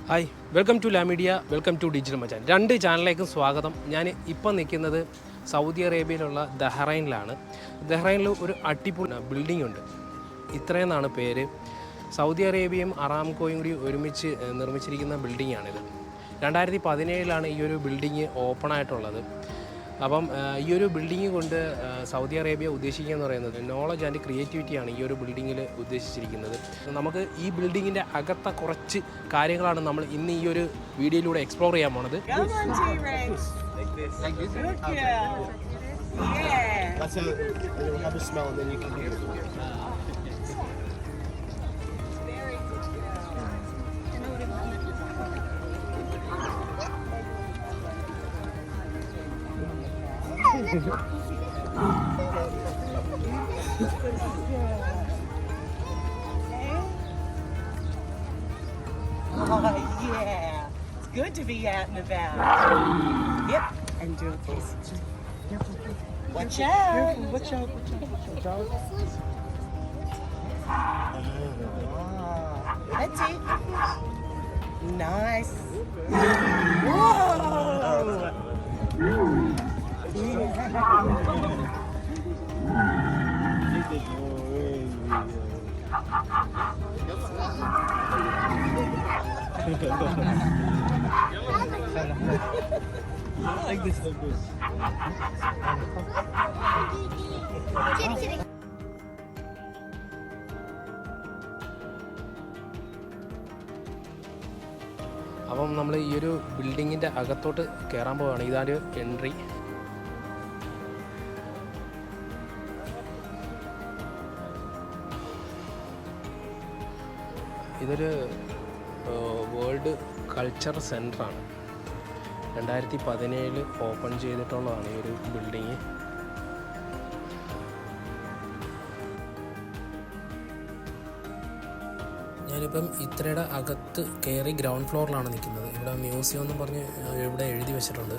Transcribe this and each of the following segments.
Hi, welcome to ലാമീഡിയ, welcome to digital Machan. രണ്ട് ചാനലിലേക്കും സ്വാഗതം. ഞാൻ ഇപ്പം നിൽക്കുന്നത് സൗദി അറേബ്യയിലുള്ള ദഹ്റൈനിലാണ്. ദഹ്റൈനിൽ ഒരു അടിപൊളി ബിൽഡിംഗ് ഉണ്ട്. ഇത്രയെന്നാണ് പേര്. സൗദി അറേബ്യയും അറാംകോയും കൂടി ഒരുമിച്ച് നിർമ്മിച്ചിരിക്കുന്ന ബിൽഡിങ്ങാണിത്. 2017 ഈ ഒരു ബിൽഡിങ് ഓപ്പൺ ആയിട്ടുള്ളത്. അപ്പം ഈ ഒരു ബിൽഡിങ് കൊണ്ട് സൗദി അറേബ്യ ഉദ്ദേശിക്കുക എന്ന് പറയുന്നത് നോളജ് ആൻഡ് ക്രിയേറ്റിവിറ്റിയാണ് ഈ ഒരു ബിൽഡിങ്ങിൽ ഉദ്ദേശിച്ചിരിക്കുന്നത്. നമുക്ക് ഈ ബിൽഡിങ്ങിൻ്റെ അകത്തെ കുറച്ച് കാര്യങ്ങളാണ് നമ്മൾ ഇന്ന് ഈ ഒരു വീഡിയോയിലൂടെ എക്സ്പ്ലോർ ചെയ്യാൻ പോണത്. Oh yeah, it's good to be out and about. Yep, and do a kiss. Watch out! Watch out! Watch out! That's it. Nice. Whoa! Like this. അപ്പം നമ്മൾ ഈ ഒരു ബിൽഡിങ്ങിൻ്റെ അകത്തോട്ട് കയറാൻ പോവുകയാണ്. ഇതാണ് എൻട്രി. ഇതൊരു വേൾഡ് കൾച്ചർ സെൻ്ററാണ്. 2017 ഓപ്പൺ ചെയ്തിട്ടുള്ളതാണ് ഈ ഒരു ബിൽഡിങ്. ഞാനിപ്പം ഇത്രയുടെ അകത്ത് കയറി ഗ്രൗണ്ട് ഫ്ലോറിലാണ് നിൽക്കുന്നത്. ഇവിടെ മ്യൂസിയം എന്നും പറഞ്ഞ് ഇവിടെ എഴുതി വെച്ചിട്ടുണ്ട്.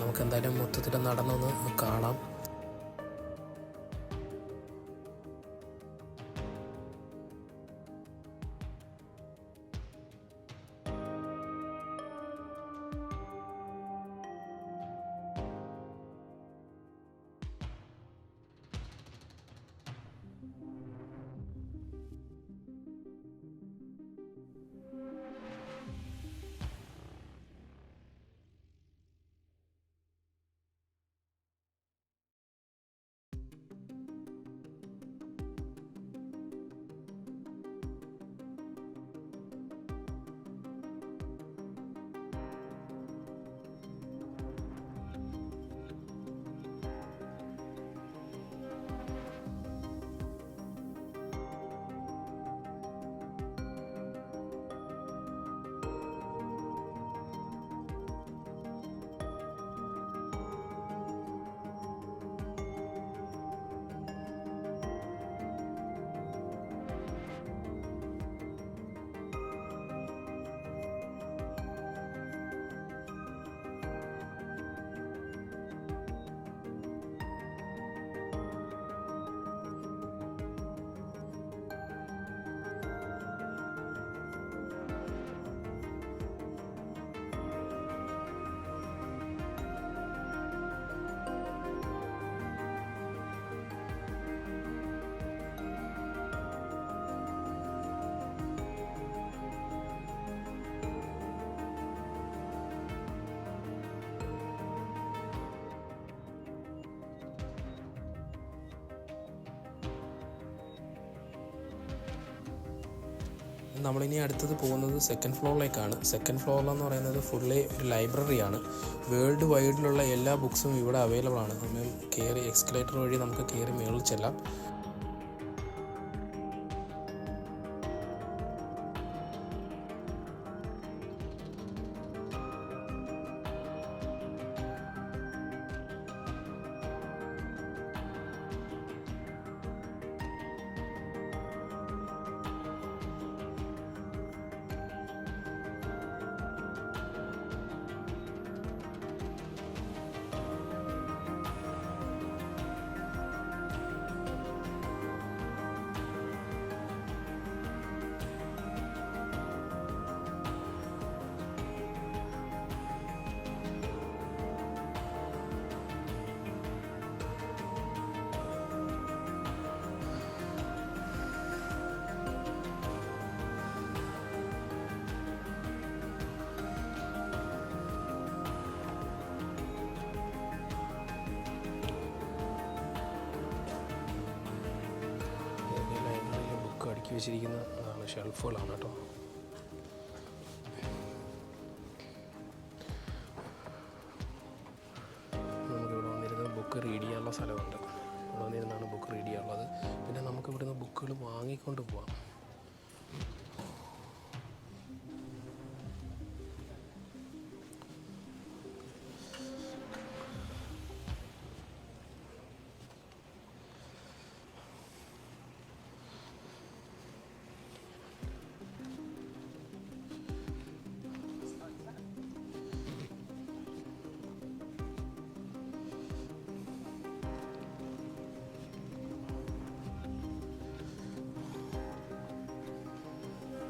നമുക്ക് എന്തായാലും മൊത്തത്തിൽ നടന്നൊന്ന് കാണാം. നമ്മളിനി അടുത്തത് പോകുന്നത് സെക്കൻഡ് ഫ്ലോറിലേക്കാണ്. സെക്കൻഡ് ഫ്ലോറിലെന്ന് പറയുന്നത് ഫുള്ളി ഒരു ലൈബ്രറിയാണ്. വേൾഡ് വൈഡിലുള്ള എല്ലാ ബുക്സും ഇവിടെ അവൈലബിൾ ആണ്. നമ്മൾ കയറി എക്സ്കലേറ്റർ വഴി നമുക്ക് കയറി മുകളിൽ ചെല്ലാം. വെച്ചിരിക്കുന്ന അതാണ് ഷെൽഫുകളാണ് കേട്ടോ. നമുക്കിവിടെ വന്നിരുന്ന ബുക്ക് റീഡ് ചെയ്യാനുള്ള സ്ഥലമുണ്ട്. ഇവിടെ വന്നിരുന്നാണ് ബുക്ക് റീഡ് ചെയ്യാനുള്ളത്. പിന്നെ നമുക്ക് ഇവിടുന്ന് ബുക്കുകൾ വാങ്ങിക്കൊണ്ട് പോവാം.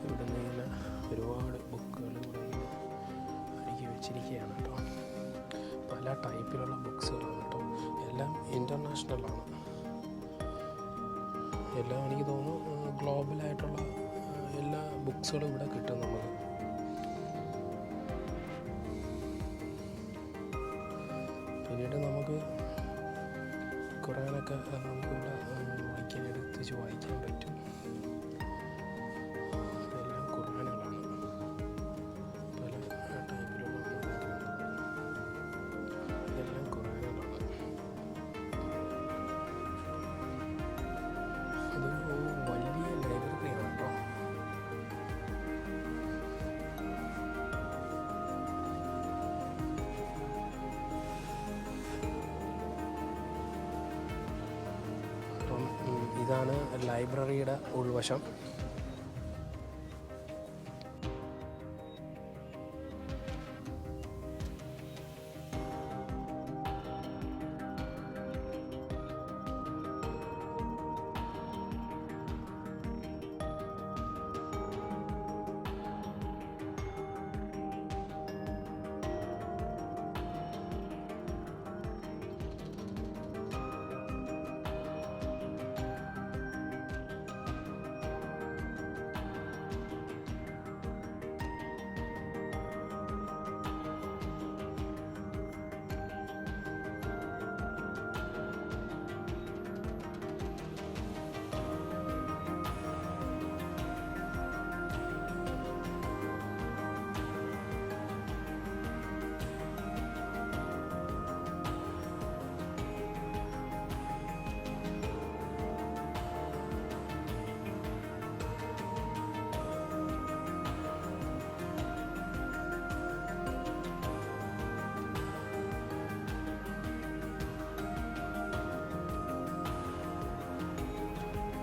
ഇവിടെ നിന്ന് ഒരുപാട് ബുക്കുകൾ അടുക്കി വെച്ചിരിക്കുകയാണ് കേട്ടോ. പല ടൈപ്പിലുള്ള ബുക്സുകളാണ് കേട്ടോ. എല്ലാം ഇൻ്റർനാഷണലാണ്. എല്ലാം എനിക്ക് തോന്നുന്നു ഗ്ലോബലായിട്ടുള്ള എല്ലാ ബുക്സുകളും ഇവിടെ കിട്ടും നമുക്ക്. പിന്നീട് നമുക്ക് ഖുറാനൊക്കെ നമുക്കിവിടെ എടുത്ത് വെച്ച് വായിക്കാൻ പറ്റും. ഇതെല്ലാം ഖുറാനുകളാണ്. പല ടൈപ്പിലുള്ള ഇതെല്ലാം ഖുറാനുകളാണ്. അതൊരു വലിയ ലൈബ്രറിയാണ് കേട്ടോ. അപ്പം ഇതാണ് ലൈബ്രറിയുടെ ഉൾവശം.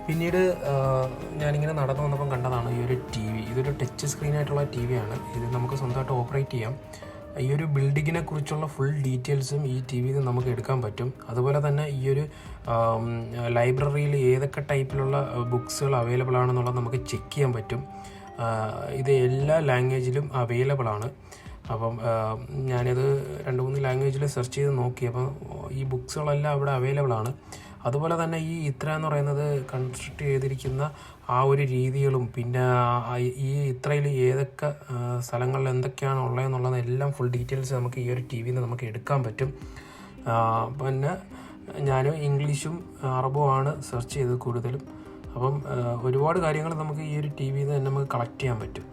പിന്നീട് ഞാനിങ്ങനെ നടന്നു വന്നപ്പം കണ്ടതാണ് ഈ ഒരു ടി വി. ഇതൊരു ടച്ച് സ്ക്രീനായിട്ടുള്ള ടി വിയാണ്. ഇത് നമുക്ക് സ്വന്തമായിട്ട് ഓപ്പറേറ്റ് ചെയ്യാം. ഈ ഒരു ബിൽഡിങ്ങിനെ കുറിച്ചുള്ള ഫുൾ ഡീറ്റെയിൽസും ഈ ടി വിയിൽ നമുക്ക് എടുക്കാൻ പറ്റും. അതുപോലെ തന്നെ ഈ ഒരു ലൈബ്രറിയിൽ ഏതൊക്കെ ടൈപ്പിലുള്ള ബുക്സുകൾ അവൈലബിൾ ആണെന്നുള്ളത് നമുക്ക് ചെക്ക് ചെയ്യാൻ പറ്റും. ഇത് എല്ലാ ലാംഗ്വേജിലും അവൈലബിൾ ആണ്. അപ്പം ഞാനിത് 2-3 ലാംഗ്വേജിൽ സെർച്ച് ചെയ്ത് നോക്കി. അപ്പം ഈ ബുക്സുകളെല്ലാം അവിടെ അവൈലബിൾ ആണ്. അതുപോലെ തന്നെ ഈ ഇത്ര എന്ന് പറയുന്നത് കൺസ്ട്രക്ട് ചെയ്തിരിക്കുന്ന ആ ഒരു രീതികളും പിന്നെ ഈ ഇത്രയിൽ ഏതൊക്കെ സ്ഥലങ്ങളിൽ എന്തൊക്കെയാണ് ഉള്ളതെന്നുള്ളത് എല്ലാം ഫുൾ ഡീറ്റെയിൽസ് നമുക്ക് ഈ ഒരു ടി വിയിൽ നിന്ന് നമുക്ക് എടുക്കാൻ പറ്റും. പിന്നെ ഞാൻ ഇംഗ്ലീഷും അറബുമാണ് സെർച്ച് ചെയ്തത് കൂടുതലും. അപ്പം ഒരുപാട് കാര്യങ്ങൾ നമുക്ക് ഈ ഒരു ടി വിയിൽ നിന്ന് തന്നെ നമുക്ക് കളക്ട് ചെയ്യാൻ പറ്റും.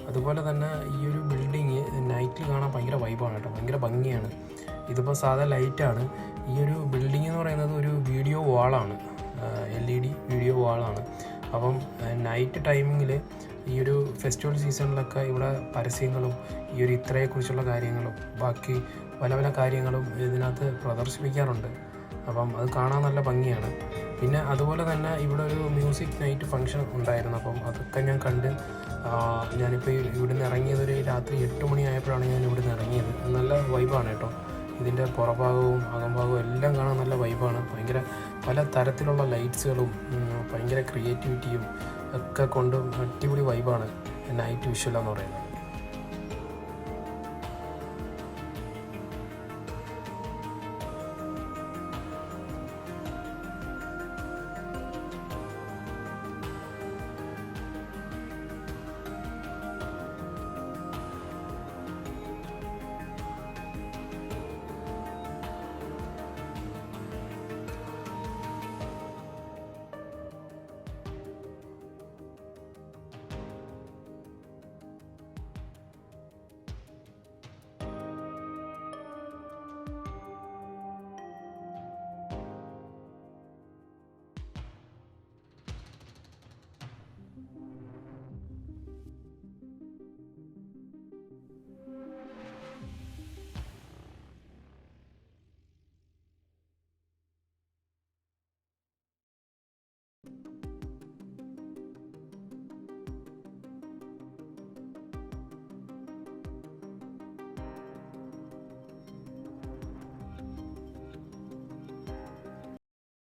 അതുപോലെ തന്നെ ഈ ഒരു ബിൽഡിങ് നൈറ്റിൽ കാണാൻ ഭയങ്കര വൈബാണ് കേട്ടോ, ഭയങ്കര ഭംഗിയാണ്. ഇതിപ്പോൾ സാധാ ലൈറ്റാണ്. ഈ ഒരു ബിൽഡിംഗ് എന്ന് പറയുന്നത് ഒരു വീഡിയോ വാളാണ്, LED വീഡിയോ വാളാണ്. അപ്പം നൈറ്റ് ടൈമിങ്ങിൽ ഈ ഒരു ഫെസ്റ്റിവൽ സീസണിലൊക്കെ ഇവിടെ പരസ്യങ്ങളും ഈ ഒരു ഇത്രയെക്കുറിച്ചുള്ള കാര്യങ്ങളും ബാക്കി പല പല കാര്യങ്ങളും ഇതിനകത്ത് പ്രദർശിപ്പിക്കാറുണ്ട്. അപ്പം അത് കാണാൻ നല്ല ഭംഗിയാണ്. പിന്നെ അതുപോലെ തന്നെ ഇവിടെ ഒരു മ്യൂസിക് നൈറ്റ് ഫംഗ്ഷൻ ഉണ്ടായിരുന്നു. അപ്പം അതൊക്കെ ഞാൻ കണ്ട് ഞാനിപ്പോൾ ഇവിടുന്ന് ഇറങ്ങിയത് ഒരു രാത്രി 8 മണിയായപ്പോഴാണ് ഞാൻ ഇവിടുന്ന് ഇറങ്ങിയത്. നല്ല വൈബാണ് കേട്ടോ. ഇതിൻ്റെ പുറഭാഗവും അകംഭാഗവും എല്ലാം കാണാൻ നല്ല വൈബാണ്. ഭയങ്കര പല തരത്തിലുള്ള ലൈറ്റ്സുകളും ഭയങ്കര ക്രിയേറ്റിവിറ്റിയും ഒക്കെ കൊണ്ടും അടിപൊളി വൈബാണ് നൈറ്റ് വിഷ്വൽ എന്ന് പറയുന്നത്.